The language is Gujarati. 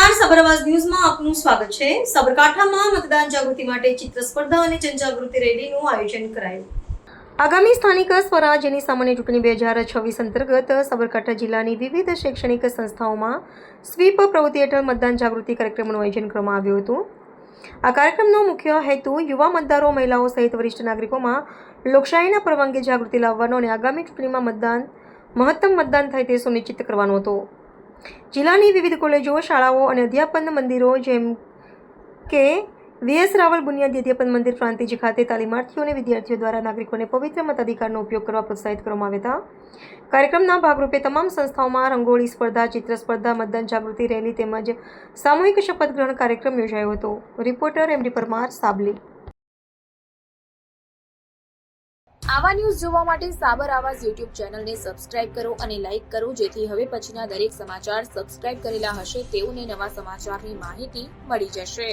નમસ્કાર, સબરવાજ ન્યૂઝમાં આપનું સ્વાગત છે। સાબરકાંઠામાં મતદાન જાગૃતિ માટે ચિત્ર સ્પર્ધા અને જનજાગૃતિ રેલીનું આયોજન કરાયું। આગામી સ્થાનિક સ્વરાજ્યની સામાન્ય ચૂંટણી 2026 અંતર્ગત સાબરકાંઠા જિલ્લાની વિવિધ શૈક્ષણિક સંસ્થાઓમાં સ્વીપ પ્રવૃત્તિ હેઠળ મતદાન જાગૃતિ કાર્યક્રમનું આયોજન કરવામાં આવ્યું હતું। આ કાર્યક્રમનો મુખ્ય હેતુ યુવા મતદારો, મહિલાઓ સહિત વરિષ્ઠ નાગરિકોમાં લોકશાહીના પર્વ અંગે જાગૃતિ લાવવાનો અને આગામી ચૂંટણીમાં મહત્તમ મતદાન થાય તે સુનિશ્ચિત કરવાનો હતો। જિલ્લાની વિવિધ કોલેજો, શાળાઓ અને અધ્યાપન મંદિરો જેમ કે વીએસ રાવલ બુનિયાદી અધ્યાપન મંદિર પ્રાંતિજ ખાતે તાલીમાર્થીઓ અને વિદ્યાર્થીઓ દ્વારા નાગરિકોને પવિત્ર મતાધિકારનો ઉપયોગ કરવા પ્રોત્સાહિત કરવામાં આવ્યા હતા। કાર્યક્રમના ભાગરૂપે તમામ સંસ્થાઓમાં રંગોળી સ્પર્ધા, ચિત્ર સ્પર્ધા, મતદાન જાગૃતિ રેલી તેમજ સામૂહિક શપથ ગ્રહણ કાર્યક્રમ યોજાયો હતો। Reporter MD Parmar, Sabli. આવા ન્યૂઝ જોવા માટે સાબર આવાઝ યુટ્યુબ ચેનલને સબસ્ક્રાઇબ કરો અને લાઇક કરો, જેથી હવે પછીના દરેક સમાચાર સબસ્ક્રાઇબ કરેલા હશે તેઓને નવા સમાચારની માહિતી મળી જશે।